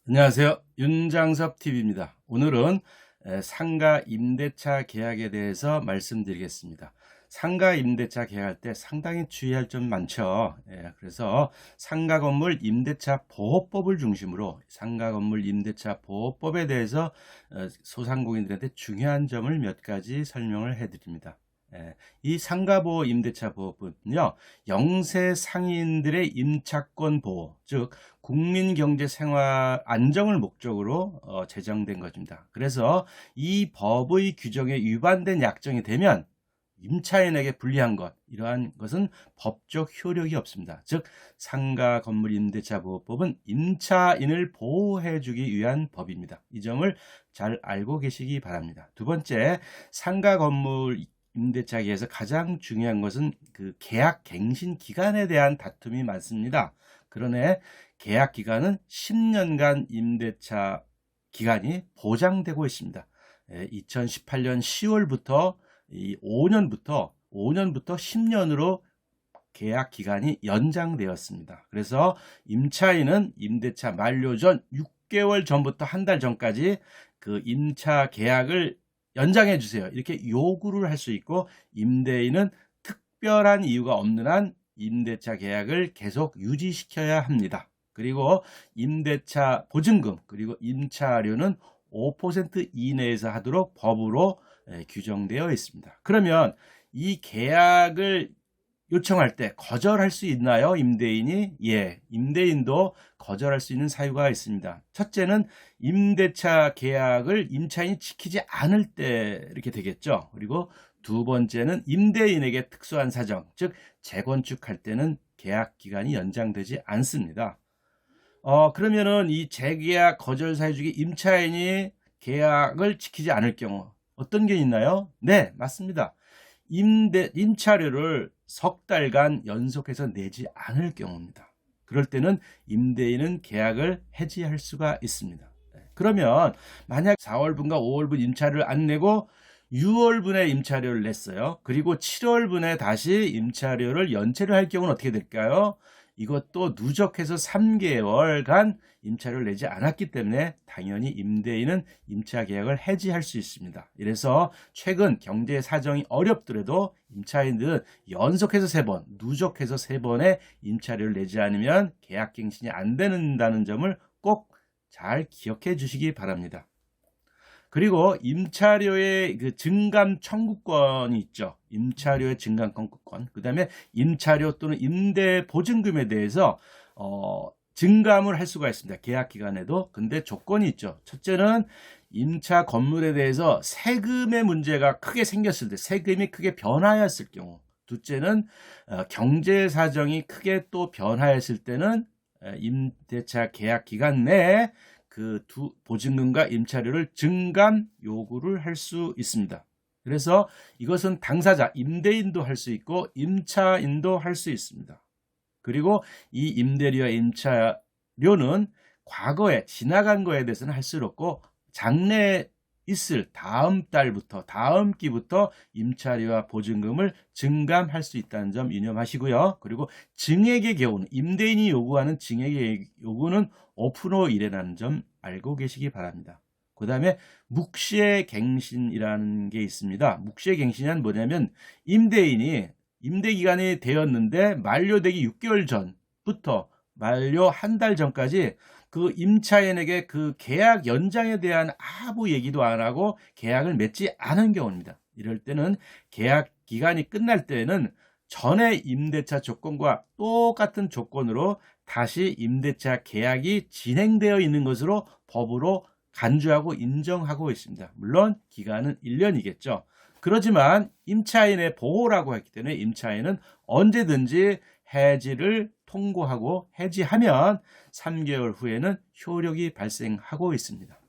안녕하세요. 윤장섭 TV입니다. 오늘은 상가 임대차 계약에 대해서 말씀드리겠습니다. 상가 임대차 계약할 때 상당히 주의할 점 많죠. 그래서 상가 건물 임대차 보호법을 중심으로 상가 건물 임대차 보호법에 대해서 소상공인들한테 중요한 점을 몇 가지 설명을 해드립니다. 이 상가보호 임대차 보호법은요, 영세 상인들의 임차권 보호, 즉 국민경제 생활 안정을 목적으로 제정된 것입니다. 그래서 이 법의 규정에 위반된 약정이 되면 임차인에게 불리한 것, 이러한 것은 법적 효력이 없습니다. 즉 상가 건물 임대차 보호법은 임차인을 보호해 주기 위한 법입니다. 이 점을 잘 알고 계시기 바랍니다. 두 번째, 상가 건물 임대차 계약에서 가장 중요한 것은 그 계약 갱신 기간에 대한 다툼이 많습니다. 그러나 계약 기간은 10년간 임대차 기간이 보장되고 있습니다. 2018년 10월부터 5년부터 10년으로 계약 기간이 연장되었습니다. 그래서 임차인은 임대차 만료 전 6개월 전부터 한 달 전까지 그 임차 계약을 연장해 주세요, 이렇게 요구를 할 수 있고, 임대인은 특별한 이유가 없는 한 임대차 계약을 계속 유지시켜야 합니다. 그리고 임대차 보증금 그리고 임차료는 5% 이내에서 하도록 법으로 규정되어 있습니다. 그러면 이 계약을 요청할 때 거절할 수 있나요, 임대인이? 예, 임대인도 거절할 수 있는 사유가 있습니다. 첫째는 임대차 계약을 임차인이 지키지 않을 때 이렇게 되겠죠. 그리고 두 번째는 임대인에게 특수한 사정, 즉 재건축할 때는 계약 기간이 연장되지 않습니다. 그러면은 이 재계약 거절 사유 중에 임차인이 계약을 지키지 않을 경우 어떤 게 있나요? 네, 맞습니다. 임차료를 석 달간 연속해서 내지 않을 경우입니다. 그럴 때는 임대인은 계약을 해지할 수가 있습니다. 그러면 만약 4월분과 5월분 임차료를 안 내고 6월분에 임차료를 냈어요. 그리고 7월분에 다시 임차료를 연체를 할 경우는 어떻게 될까요? 이것도 누적해서 3개월간 임차료를 내지 않았기 때문에 당연히 임대인은 임차 계약을 해지할 수 있습니다. 이래서 최근 경제 사정이 어렵더라도 임차인들은 연속해서 3번, 누적해서 3번의 임차료를 내지 않으면 계약 갱신이 안 된다는 점을 꼭 잘 기억해 주시기 바랍니다. 그리고 임차료의 그 증감 청구권이 있죠. 임차료의 증감 청구권. 그 다음에 임차료 또는 임대 보증금에 대해서 증감을 할 수가 있습니다. 계약 기간에도. 근데 조건이 있죠. 첫째는 임차 건물에 대해서 세금의 문제가 크게 생겼을 때, 세금이 크게 변화했을 경우. 둘째는 경제 사정이 크게 또 변화했을 때는 임대차 계약 기간 내에 그 두 보증금과 임차료를 증감 요구를 할 수 있습니다. 그래서 이것은 당사자 임대인도 할 수 있고 임차인도 할 수 있습니다. 그리고 이 임대료와 임차료는 과거에 지나간 거에 대해서는 할 수 없고, 장래에 있을 다음 달부터 다음 기부터 임차료와 보증금을 증감할 수 있다는 점 유념하시고요. 그리고 증액의 경우는 임대인이 요구하는 증액의 요구는 5% 이내라는 점 알고 계시기 바랍니다. 그 다음에 묵시의 갱신이라는 게 있습니다. 묵시의 갱신은 뭐냐면 임대인이 임대기간이 되었는데 만료되기 6개월 전부터 만료 한 달 전까지 그 임차인에게 그 계약 연장에 대한 아무 얘기도 안 하고 계약을 맺지 않은 경우입니다. 이럴 때는 계약 기간이 끝날 때에는 전에 임대차 조건과 똑같은 조건으로 다시 임대차 계약이 진행되어 있는 것으로 법으로 간주하고 인정하고 있습니다. 물론 기간은 1년이겠죠. 그렇지만 임차인의 보호라고 했기 때문에 임차인은 언제든지 해지를 통고하고 해지하면 3개월 후에는 효력이 발생하고 있습니다.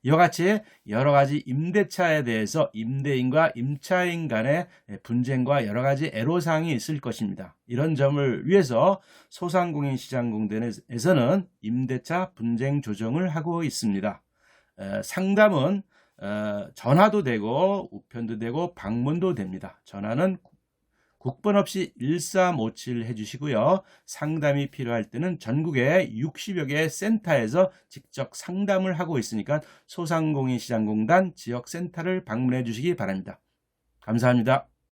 이와 같이 여러 가지 임대차에 대해서 임대인과 임차인 간의 분쟁과 여러 가지 애로사항이 있을 것입니다. 이런 점을 위해서 소상공인시장공단에서는 임대차 분쟁 조정을 하고 있습니다. 상담은 전화도 되고 우편도 되고 방문도 됩니다. 전화는 국번 없이 1357 해주시고요. 상담이 필요할 때는 전국에 60여 개의 센터에서 직접 상담을 하고 있으니까 소상공인시장공단 지역센터를 방문해 주시기 바랍니다. 감사합니다.